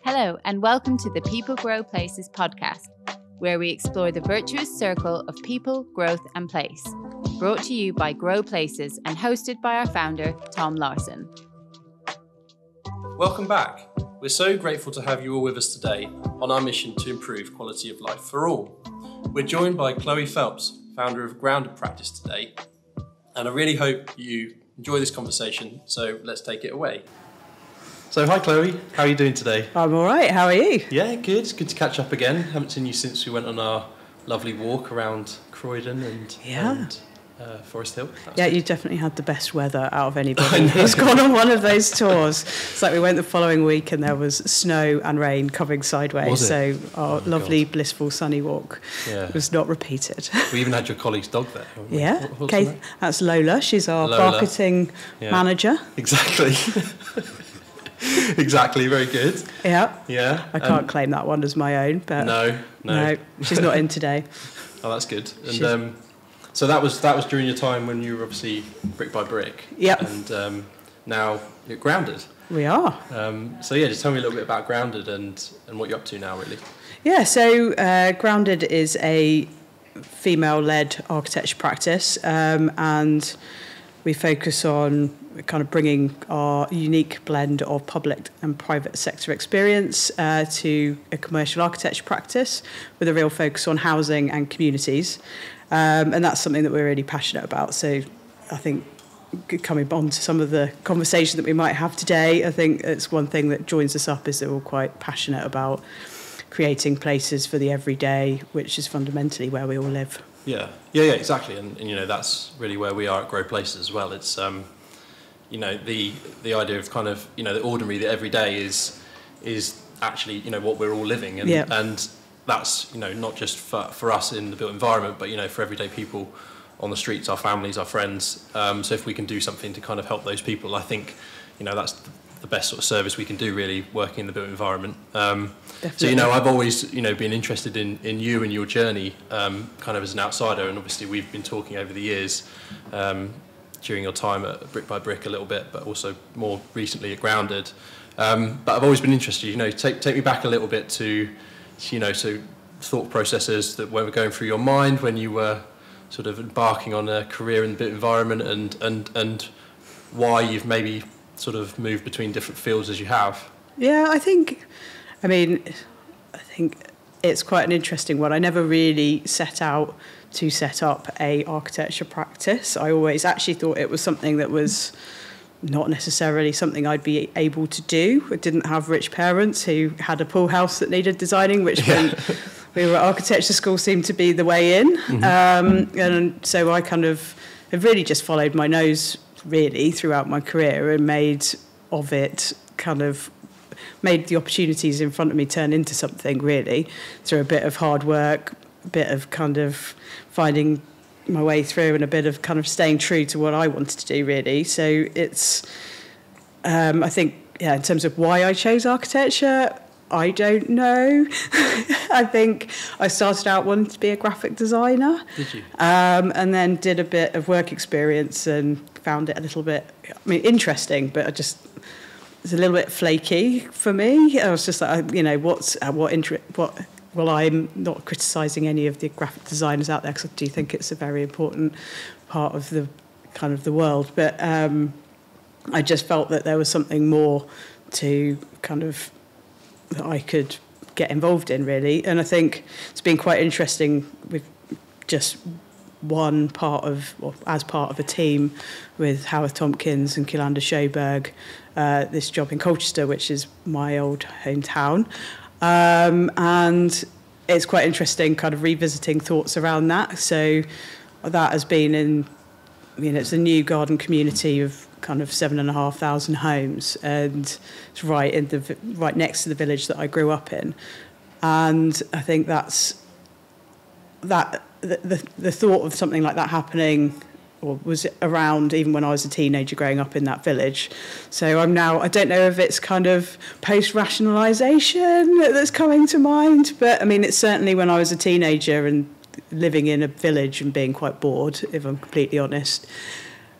Hello, and welcome to the People Grow Places podcast, where we explore the virtuous circle of people, growth, and place. Brought to you by Grow Places and hosted by our founder, Tom Larson. Welcome back. We're so grateful to have you all with us today on our mission to improve quality of life for all. We're joined by Chloe Phelps, founder of Grounded Practice today, and I really hope you enjoy this conversation, so let's take it away. So hi Chloe, how are you doing today? I'm all right, how are you? Yeah, good. It's good to catch up again. Haven't seen you since we went on our lovely walk around Croydon and Forest Hill. Yeah, you definitely had the best weather out of anybody who's gone on one of those tours. It's like we went the following week and there was snow and rain coming sideways. So our lovely, blissful, sunny walk was not repeated. We even had your colleague's dog there. Yeah, Kate, that's Lola. She's our marketing manager. Exactly. Exactly, very good. Yeah. I can't claim that one as my own, but no, she's not in today. Oh, that's good. And so that was during your time when you were obviously brick by brick. Yep. And now you're Grounded. We are. So just tell me a little bit about Grounded and what you're up to now, really. Yeah, so Grounded is a female-led architecture practice, and we focus on kind of bringing our unique blend of public and private sector experience to a commercial architecture practice with a real focus on housing and communities. And that's something that we're really passionate about. So I think coming on to some of the conversation that we might have today, I think it's one thing that joins us up is that we're quite passionate about creating places for the everyday, which is fundamentally where we all live. Yeah, exactly. And that's really where we are at Grow Places as well. It's the idea of kind of the ordinary, the everyday is actually what we're all living, and that's not just for us in the built environment, but for everyday people on the streets, our families, our friends. So if we can do something to kind of help those people, I think that's the best sort of service we can do, really, working in the built environment. So I've always been interested in you and your journey, kind of as an outsider, and obviously we've been talking over the years during your time at Brick by Brick a little bit, but also more recently at Grounded. But I've always been interested. Take me back a little bit to so thought processes that were going through your mind when you were sort of embarking on a career in the built environment, and why you've maybe sort of moved between different fields as you have. Yeah, I think it's quite an interesting one. I never really set out to set up a architecture practice. I always actually thought it was something that was not necessarily something I'd be able to do. I didn't have rich parents who had a pool house that needed designing, which when we were at architecture school seemed to be the way in. Mm-hmm. And so I kind of have really just followed my nose really throughout my career and made the opportunities in front of me turn into something, really, through a bit of hard work, a bit of kind of finding my way through and a bit of kind of staying true to what I wanted to do, really. So it's, I think, in terms of why I chose architecture, I don't know. I think I started out wanting to be a graphic designer. Did you? And then did a bit of work experience and found it a little bit, interesting, but it's a little bit flaky for me. I was just like, well, I'm not criticising any of the graphic designers out there because I do think it's a very important part of the kind of the world. But I just felt that there was something more to kind of that I could get involved in, really. And I think it's been quite interesting with just one part of, or as part of a team with Howard Tompkins and Kielanda Sjoberg, this job in Colchester, which is my old hometown. And it's quite interesting kind of revisiting thoughts around that. So that has been it's a new garden community of kind of 7,500 homes, and it's right next to the village that I grew up in. And I think the thought of something like that happening or was around even when I was a teenager growing up in that village. So I don't know if it's kind of post-rationalisation that's coming to mind, but it's certainly when I was a teenager and living in a village and being quite bored, if I'm completely honest.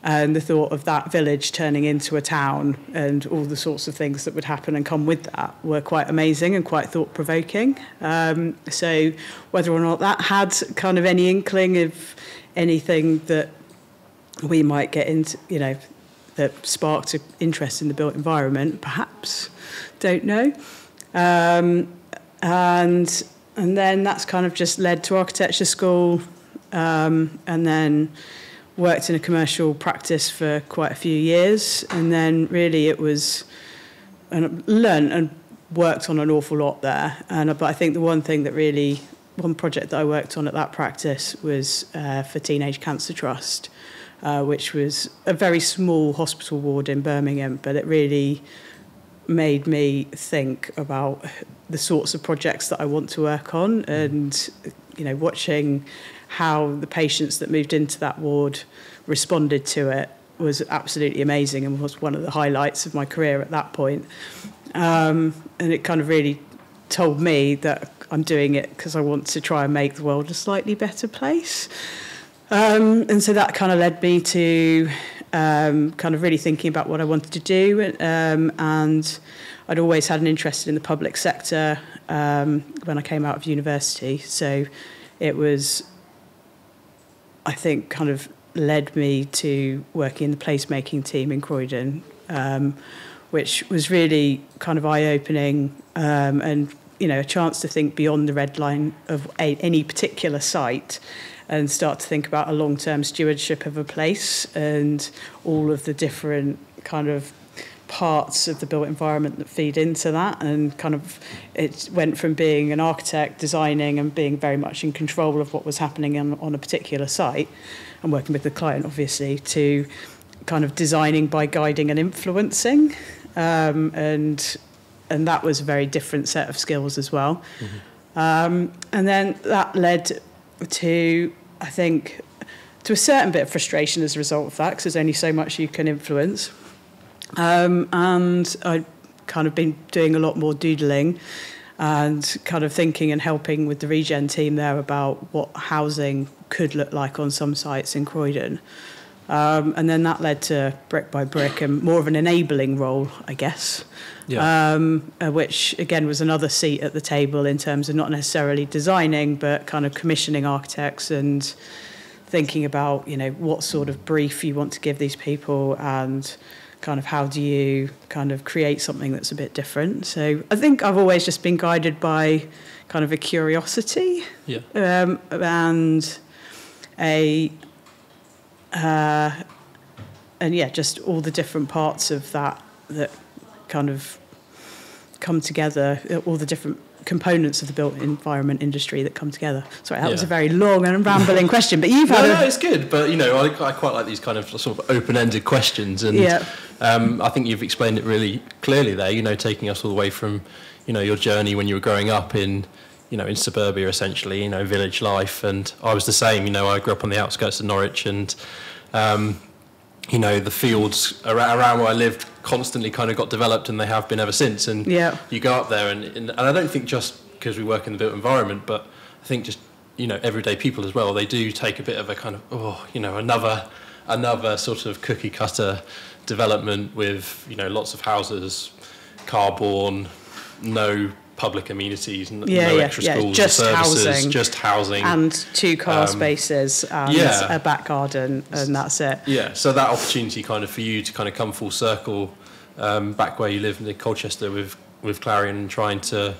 And the thought of that village turning into a town and all the sorts of things that would happen and come with that were quite amazing and quite thought-provoking. So whether or not that had kind of any inkling of anything that we might get into, you know, that sparked an interest in the built environment, perhaps, don't know. And then that's kind of just led to architecture school, and then worked in a commercial practice for quite a few years, and then really it was, and learned and worked on an awful lot there. But I think the one project that I worked on at that practice was for Teenage Cancer Trust, which was a very small hospital ward in Birmingham, but it really made me think about the sorts of projects that I want to work on, and, you know, watching how the patients that moved into that ward responded to it was absolutely amazing and was one of the highlights of my career at that point. And it kind of really told me that I'm doing it because I want to try and make the world a slightly better place. And so that kind of led me to kind of really thinking about what I wanted to do. And I'd always had an interest in the public sector when I came out of university. So it was, I think, kind of led me to working in the placemaking team in Croydon, which was really kind of eye-opening, and, you know, a chance to think beyond the red line of any particular site and start to think about a long-term stewardship of a place and all of the different kind of parts of the built environment that feed into that. And kind of it went from being an architect designing and being very much in control of what was happening on a particular site and working with the client, obviously, to kind of designing by guiding and influencing. And that was a very different set of skills as well. Mm-hmm. And then that led to, I think, to a certain bit of frustration as a result of that, because there's only so much you can influence. And I'd kind of been doing a lot more doodling and kind of thinking and helping with the regen team there about what housing could look like on some sites in Croydon. And then that led to Brick by Brick and more of an enabling role, I guess. Yeah. Which, again, was another seat at the table in terms of not necessarily designing, but kind of commissioning architects and thinking about, you know, what sort of brief you want to give these people and kind of how do you kind of create something that's a bit different. So I think I've always just been guided by kind of a curiosity, and just all the different parts of that kind of come together, all the different components of the built environment industry that come together. Sorry, that was a very long and rambling question, but you've had... No, it's good, but, you know, I quite like these kind of sort of open-ended questions, and I think you've explained it really clearly there, you know, taking us all the way from, you know, your journey when you were growing up in, you know, in suburbia, essentially, you know, village life, and I was the same, you know, I grew up on the outskirts of Norwich, and, you know, the fields around where I lived constantly kind of got developed, and they have been ever since. And you go up there, and I don't think just because we work in the built environment, but I think just, you know, everyday people as well, they do take a bit of a kind of, you know, another sort of cookie cutter development with, you know, lots of houses, car-borne, no public amenities, no extra schools, just services, housing, just housing, and 2 car spaces and a back garden, and that's it. Yeah, so that opportunity kind of for you to kind of come full circle back where you live in Colchester with Clarion and trying to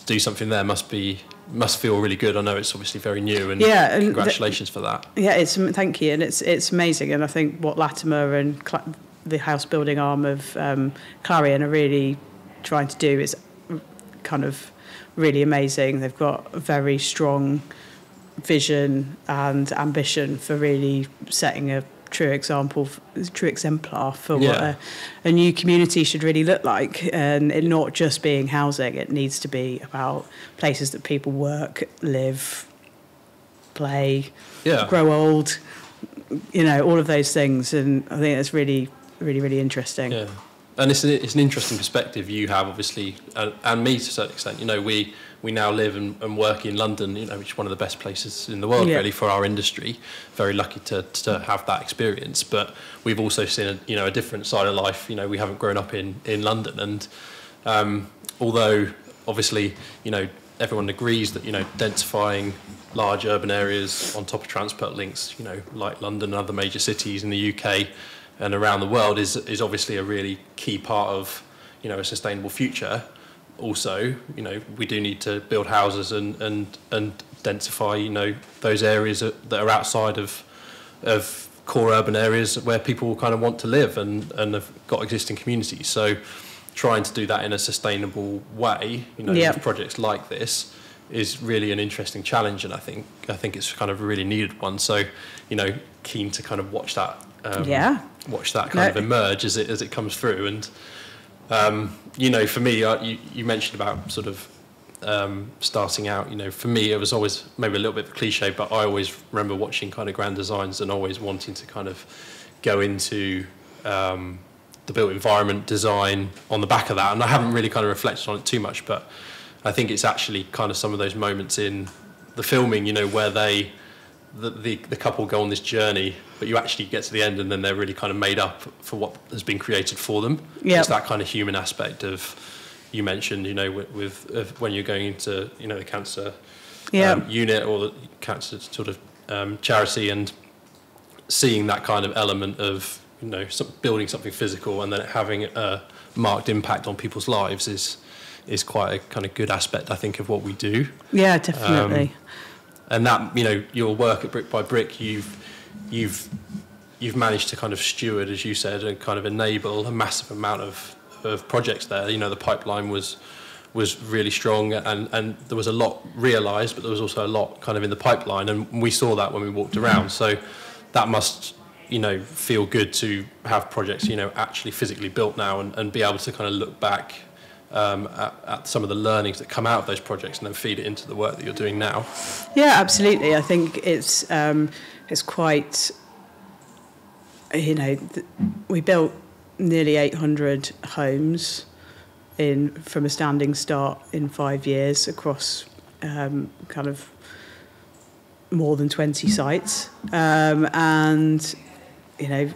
do something there must feel really good. I know it's obviously very new, and congratulations for that. Yeah, thank you, and it's amazing. And I think what Latimer and the house building arm of Clarion are really trying to do is kind of really amazing. They've got a very strong vision and ambition for really setting a true exemplar for what a new community should really look like, and it not just being housing. It needs to be about places that people work, live, play, grow old, you know, all of those things. And I think that's really, really, really interesting. and it's an interesting perspective you have, obviously, and me to a certain extent. You know, we now live and work in London, you know, which is one of the best places in the world, really, for our industry. Very lucky to have that experience. But we've also seen a different side of life. You know, we haven't grown up in London, and although obviously, you know, everyone agrees that, you know, densifying large urban areas on top of transport links, you know, like London and other major cities in the UK and around the world is obviously a really key part of, you know, a sustainable future. Also, you know, we do need to build houses and densify, you know, those areas that are outside of core urban areas where people kind of want to live and have got existing communities. So trying to do that in a sustainable way, you know, with projects like this is really an interesting challenge, and I think it's kind of a really needed one. So, you know, keen to kind of watch that kind of emerge as it comes through. And you know, for me, you mentioned about sort of starting out. You know, for me, it was always maybe a little bit of a cliche, but I always remember watching kind of grand designs and always wanting to kind of go into the built environment design on the back of that. And I haven't really kind of reflected on it too much, but I think it's actually kind of some of those moments in the filming, you know, where the couple go on this journey, but you actually get to the end and then they're really kind of made up for what has been created for them. It's that kind of human aspect of, you mentioned, you know, with when you're going into, you know, the cancer unit or the cancer sort of charity, and seeing that kind of element of, you know, building something physical and then having a marked impact on people's lives is quite a kind of good aspect, I think, of what we do. Yeah, definitely. And that, you know, your work at Brick by Brick, you've managed to kind of steward, as you said, and kind of enable a massive amount of projects there. You know, the pipeline was really strong, and there was a lot realised, but there was also a lot kind of in the pipeline, and we saw that when we walked around. So that must, you know, feel good to have projects, you know, actually physically built now, and be able to kind of look back at some of the learnings that come out of those projects and then feed it into the work that you're doing now. Yeah, absolutely. I think it's quite, you know, we built nearly 800 homes from a standing start in 5 years across kind of more than 20 sites, and, you know,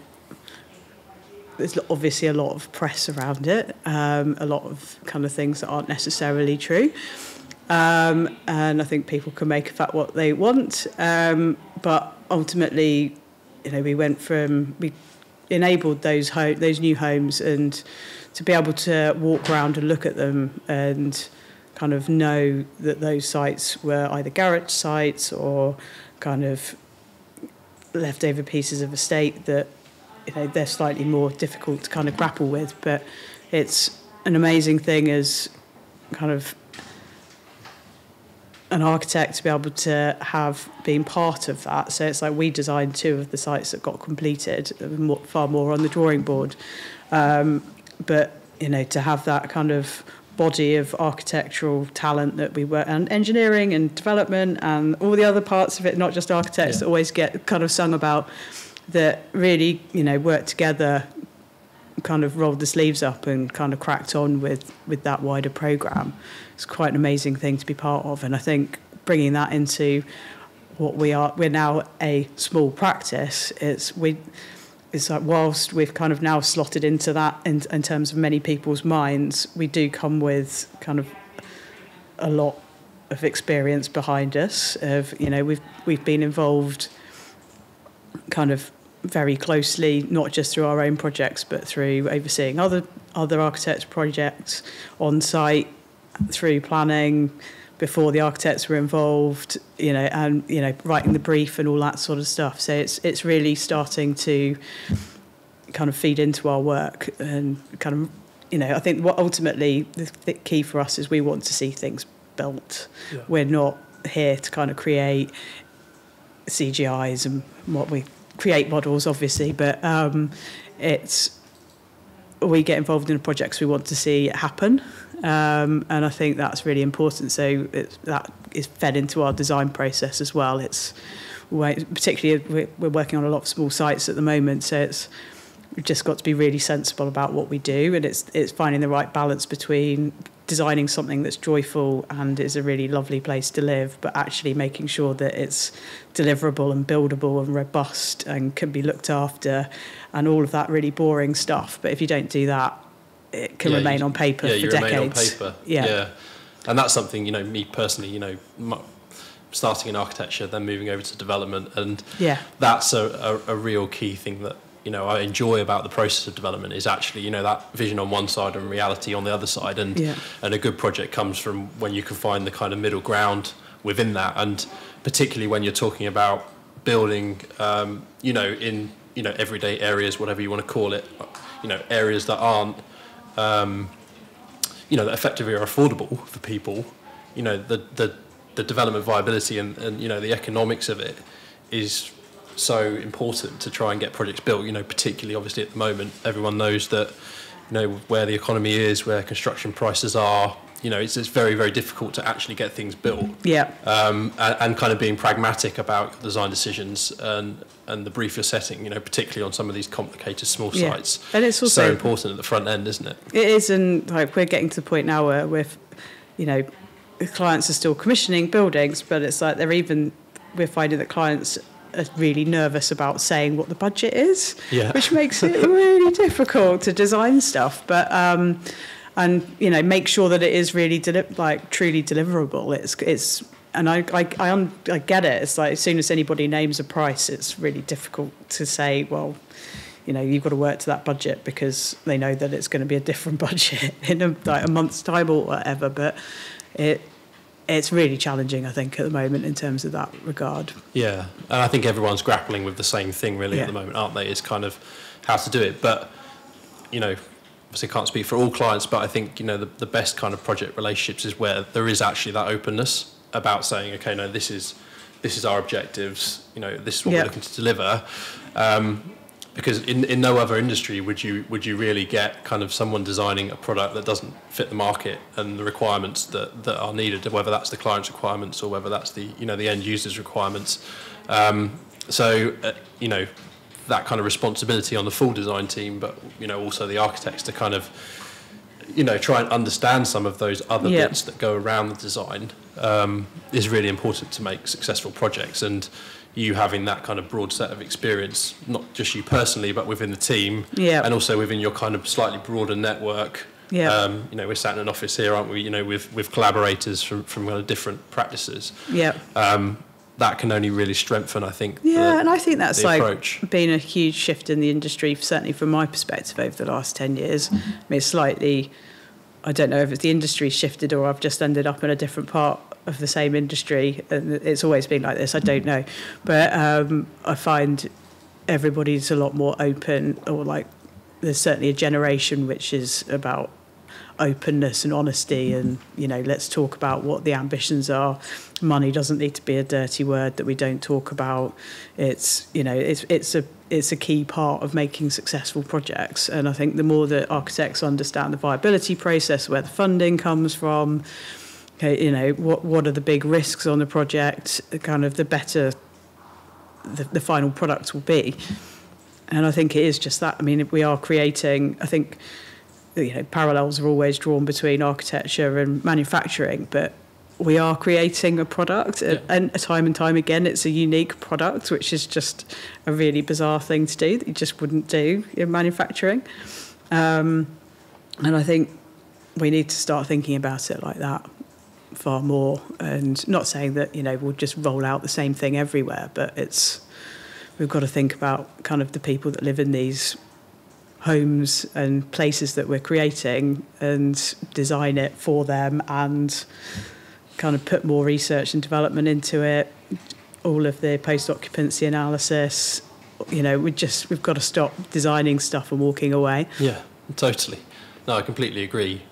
there's obviously a lot of press around it, a lot of kind of things that aren't necessarily true, and I think people can make of that what they want, but ultimately, you know, we enabled those new homes, and to be able to walk around and look at them and kind of know that those sites were either garage sites or kind of leftover pieces of estate that, you know, they're slightly more difficult to kind of grapple with, but it's an amazing thing as kind of an architect to be able to have been part of that. So it's like we designed 2 of the sites that got completed, far more on the drawing board, but, you know, to have that kind of body of architectural talent that we were, and engineering and development and all the other parts of it, not just architects that always get kind of sung about, that really, you know, worked together, kind of rolled the sleeves up and kind of cracked on with that wider programme. It's quite an amazing thing to be part of, and I think bringing that into what we're now a small practice. It's like, whilst we've kind of now slotted into that in terms of many people's minds, we do come with kind of a lot of experience behind us. Of, you know, we've been involved kind of very closely, not just through our own projects, but through overseeing other architects' projects on site, through planning, before the architects were involved, you know, and, you know, writing the brief and all that sort of stuff. So it's really starting to kind of feed into our work, and kind of, you know, I think what ultimately the key for us is we want to see things built. Yeah. We're not here to kind of create CGIs and what we create models, obviously, but we get involved in the projects we want to see it happen, and I think that's really important. So that is fed into our design process as well. It's particularly we're working on a lot of small sites at the moment, so it's we've just got to be really sensible about what we do, and it's finding the right balance between designing something that's joyful and is a really lovely place to live, but actually making sure that it's deliverable and buildable and robust and can be looked after and all of that really boring stuff. But if you don't do that, it can remain on paper for decades. Remain on paper. Yeah. And that's something, me personally, starting in architecture, then moving over to development, and that's a real key thing that I enjoy about the process of development is actually that vision on one side and reality on the other side, and a good project comes from when you can find the kind of middle ground within that, and particularly when you're talking about building in everyday areas, whatever you want to call it, areas that aren't that effectively are affordable for people. The development viability and the economics of it is so important to try and get projects built, particularly obviously at the moment. Everyone knows that, where the economy is, where construction prices are, it's very, very difficult to actually get things built. Yeah. And kind of being pragmatic about design decisions and the brief you're setting, particularly on some of these complicated small sites. And it's also so important at the front end, isn't it? It is, and we're getting to the point now where the clients are still commissioning buildings, but it's like we're finding that clients are really nervous about saying what the budget is, which makes it really difficult to design stuff. But and make sure that it is really truly deliverable. It's and I get it. It's like as soon as anybody names a price, it's really difficult to say, well, you've got to work to that budget, because they know that it's going to be a different budget in a month's time or whatever. But it's really challenging, I think, at the moment in terms of that regard. Yeah, and I think everyone's grappling with the same thing really at the moment, aren't they? Is kind of how to do it. But, obviously can't speak for all clients, but I think, the best kind of project relationships is where there is actually that openness about saying, okay, no, this is our objectives, this is what we're looking to deliver. Because in no other industry would you really get kind of someone designing a product that doesn't fit the market and the requirements that are needed, whether that's the client's requirements or whether that's the the end user's requirements. That kind of responsibility on the full design team, but also the architects to kind of try and understand some of those other bits that go around the design is really important to make successful projects. And you having that kind of broad set of experience, not just you personally, but within the team, and also within your kind of slightly broader network. We're sat in an office here, aren't we? With collaborators from kind of different practices. That can only really strengthen, I think. And I think that's approach. Been a huge shift in the industry, certainly from my perspective, over the last 10 years. I mean, it's slightly, I don't know if it's the industry shifted or I've just ended up in a different part of the same industry, and it's always been like this, I don't know. But I find everybody's a lot more open, or there's certainly a generation which is about openness and honesty, and let's talk about what the ambitions are. Money doesn't need to be a dirty word that we don't talk about. It's it's a key part of making successful projects. And I think the more that architects understand the viability process, where the funding comes from, what are the big risks on the project, kind of the better the final product will be. And I think it is just that. I mean, if we are creating, I think, parallels are always drawn between architecture and manufacturing, but we are creating a product, and time again, it's a unique product, which is just a really bizarre thing to do that you just wouldn't do in manufacturing. And I think we need to start thinking about it like that far more, and not saying that, we'll just roll out the same thing everywhere, but we've got to think about kind of the people that live in these homes and places that we're creating and design it for them, and kind of put more research and development into it, all of the post-occupancy analysis. We've got to stop designing stuff and walking away. Yeah, totally. No, I completely agree.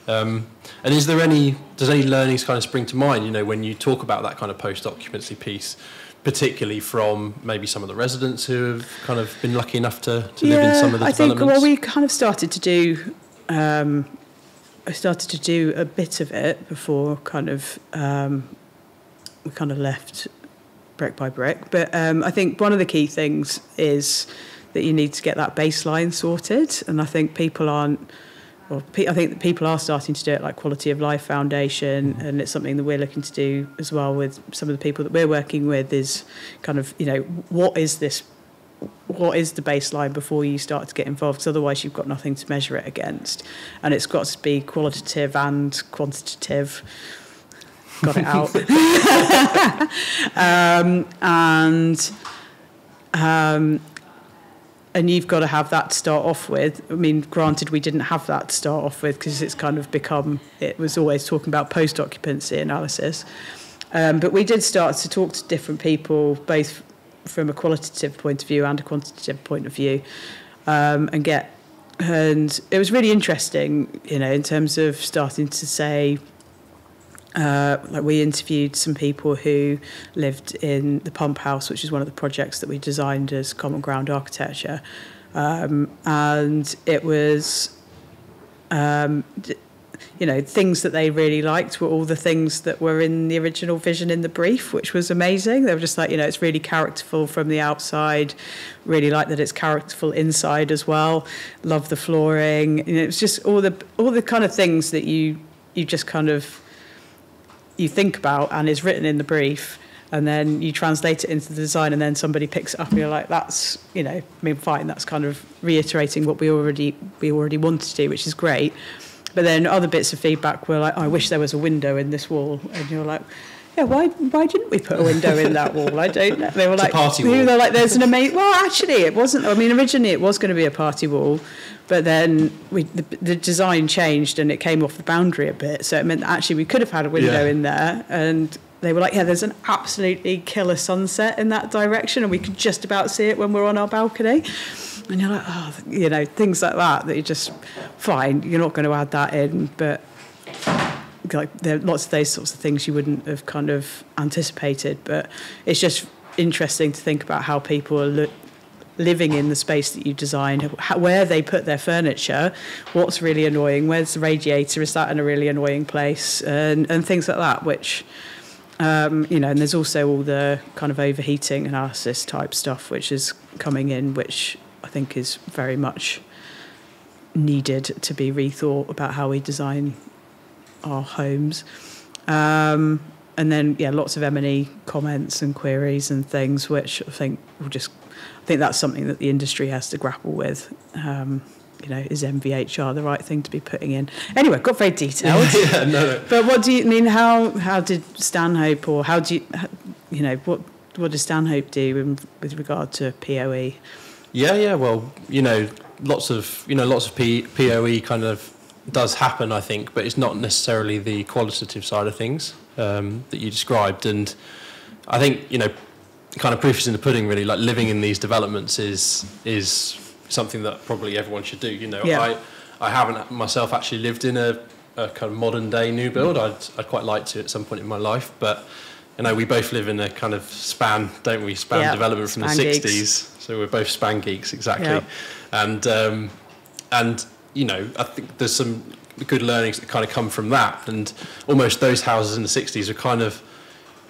And does any learnings kind of spring to mind, when you talk about that kind of post-occupancy piece, particularly from maybe some of the residents who have kind of been lucky enough to live in some of the developments? We kind of started to do... I started to do a bit of it before kind of we kind of left brick by brick. But I think one of the key things is that you need to get that baseline sorted. And I think people aren't, I think people are starting to do it, like Quality of Life Foundation, and it's something that we're looking to do as well with some of the people that we're working with, is kind of, what is the baseline before you start to get involved, because otherwise you've got nothing to measure it against. And it's got to be qualitative and quantitative. Got it out. And you've got to have that to start off with. I mean, granted, we didn't have that to start off with because it's kind of become, it was always talking about post-occupancy analysis. But we did start to talk to different people, both from a qualitative point of view and a quantitative point of view, and it was really interesting, in terms of starting to say, like we interviewed some people who lived in the Pump House, which is one of the projects that we designed as Common Ground Architecture, and it was, things that they really liked were all the things that were in the original vision in the brief, which was amazing. They were just like, it's really characterful from the outside, really like that it's characterful inside as well, love the flooring. It's just all the kind of things that you just kind of you think about and is written in the brief, and then you translate it into the design, and then somebody picks it up and you're like, that's, fine, that's kind of reiterating what we already wanted to do, which is great. But then other bits of feedback were like, I wish there was a window in this wall. And you're like, yeah, why didn't we put a window in that wall? I don't know. They were like, party wall. They're like, there's an amazing. Well, actually, it wasn't. I mean, originally it was going to be a party wall, but then the design changed and it came off the boundary a bit. So it meant that actually we could have had a window in there. And they were like, yeah, there's an absolutely killer sunset in that direction, and we could just about see it when we're on our balcony. And you're like, things like that you're just fine. You're not going to add that in, but like there are lots of those sorts of things you wouldn't have kind of anticipated. But it's just interesting to think about how people are living in the space that you designed, where they put their furniture, what's really annoying, where's the radiator, is that in a really annoying place, and things like that, which, and there's also all the kind of overheating analysis type stuff which is coming in, which I think is very much needed to be rethought about how we design our homes. And then, lots of M&E comments and queries and things, which I think that's something that the industry has to grapple with. Is MVHR the right thing to be putting in? Anyway, got very detailed. No. But what do you mean? How did Stanhope, or how do you, what does Stanhope do with regard to POE? Yeah. Well, lots of POE kind of does happen, I think, but it's not necessarily the qualitative side of things that you described. And I think, kind of proof is in the pudding, really. Like, living in these developments is something that probably everyone should do. I haven't myself actually lived in a kind of modern day new build. I'd quite like to at some point in my life, but we both live in a kind of span, don't we? Span development from the 60s. Geeks. So we're both span geeks, exactly. Yep. And I think there's some good learnings that kind of come from that. And almost those houses in the 60s are kind of,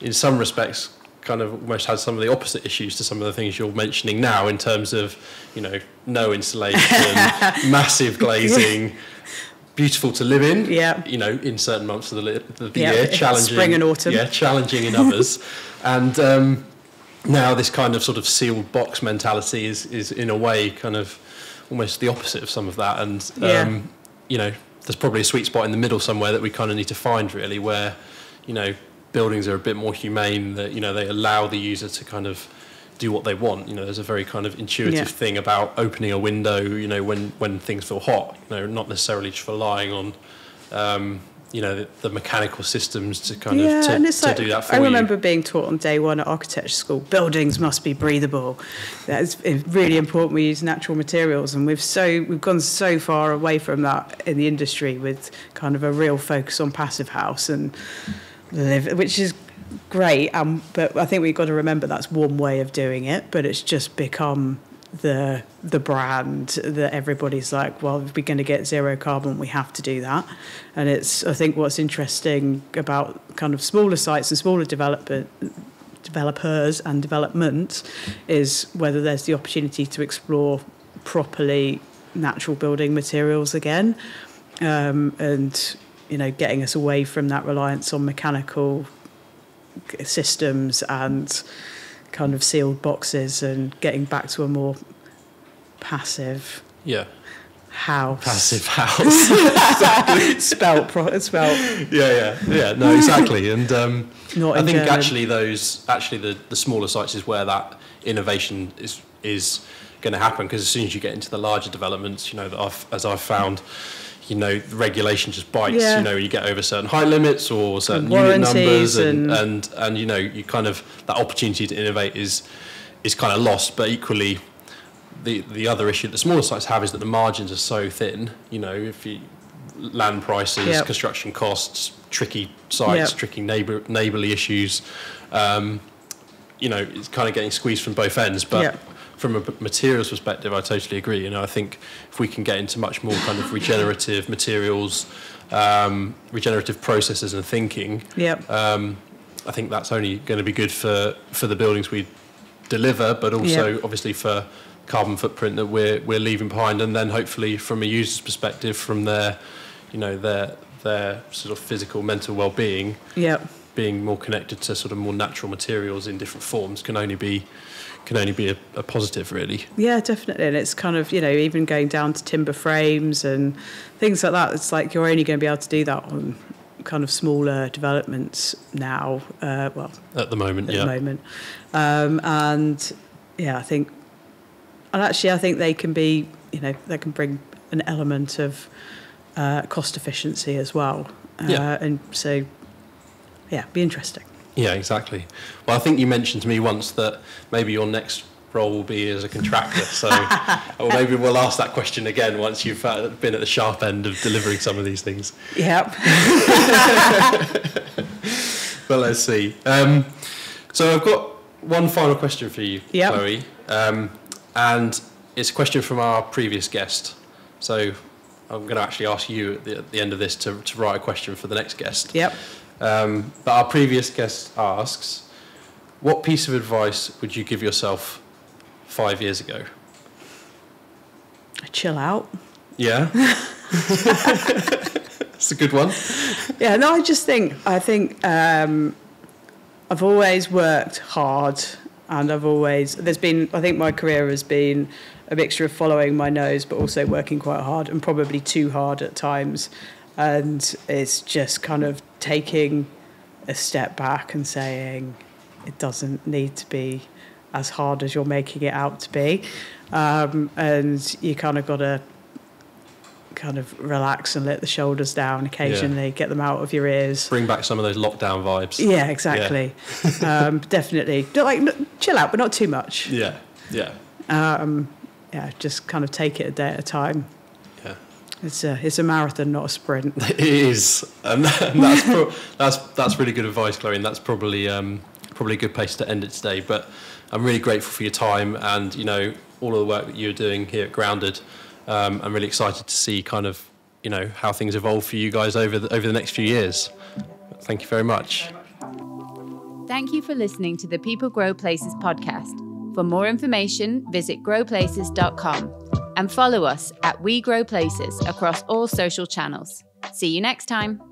in some respects, kind of almost had some of the opposite issues to some of the things you're mentioning now, in terms of, no insulation, massive glazing, beautiful to live in, in certain months of the year, challenging, spring and autumn, challenging in others, and now this kind of sort of sealed box mentality is in a way kind of almost the opposite of some of that, and there's probably a sweet spot in the middle somewhere that we kind of need to find, really, where buildings are a bit more humane, that they allow the user to kind of do what they want. There's a very kind of intuitive thing about opening a window, when things feel hot, not necessarily just relying on the mechanical systems to kind of to do that for you. I remember being taught on day one at architecture school, buildings must be breathable. That's really important. We use natural materials, and we've gone so far away from that in the industry, with kind of a real focus on passive house and which is great, but I think we've got to remember that's one way of doing it, but it's just become the brand that everybody's like, well, if we're going to get zero carbon, we have to do that. And I think what's interesting about kind of smaller sites and smaller developers and development is whether there's the opportunity to explore properly natural building materials again, and getting us away from that reliance on mechanical systems and kind of sealed boxes and getting back to a more passive house. Passive house. Exactly. Spelt. Yeah. No, exactly. And I think German. actually the smaller sites is where that innovation is going to happen, because as soon as you get into the larger developments, as I've found, the regulation just bites. Yeah. You get over certain height limits or certain unit numbers, and you kind of, that opportunity to innovate is kind of lost. But equally, the other issue that the smaller sites have is that the margins are so thin. If you land prices, construction costs, tricky sites, tricky neighbourly issues, it's kind of getting squeezed from both ends. But from a materials perspective, I totally agree. I think if we can get into much more kind of regenerative materials, regenerative processes and thinking, I think that's only going to be good for the buildings we deliver, but also obviously for carbon footprint that we're leaving behind, and then hopefully from a user's perspective, from their sort of physical, mental well-being, being more connected to sort of more natural materials in different forms can only be a positive, really. Yeah, definitely. And it's kind of, even going down to timber frames and things like that, it's like you're only going to be able to do that on kind of smaller developments now. At the moment. I think they can be, they can bring an element of cost efficiency as well. And so, be interesting. Yeah, exactly. Well, I think you mentioned to me once that maybe your next role will be as a contractor. So, or maybe we'll ask that question again once you've been at the sharp end of delivering some of these things. Yep. Well, let's see. So I've got one final question for you, Chloe. And it's a question from our previous guest. So I'm going to actually ask you at the end of this to write a question for the next guest. Yep. But our previous guest asks, what piece of advice would you give yourself 5 years ago? Chill out. Yeah. It's a good one. Yeah, no, I think I've always worked hard, and I think my career has been a mixture of following my nose but also working quite hard, and probably too hard at times. And it's just kind of taking a step back and saying it doesn't need to be as hard as you're making it out to be. And you kind of got to kind of relax and let the shoulders down occasionally, get them out of your ears. Bring back some of those lockdown vibes. Yeah, exactly. Yeah. Definitely. Chill out, but not too much. Yeah. Just kind of take it a day at a time. Yeah. It's a marathon, not a sprint. It is. And that's really good advice, Chloe, and that's probably a good place to end it today. But I'm really grateful for your time and, all of the work that you're doing here at Grounded. I'm really excited to see kind of, how things evolve for you guys over the next few years. Thank you very much. Thank you for listening to the People Grow Places podcast. For more information, visit growplaces.com and follow us at We Grow Places across all social channels. See you next time.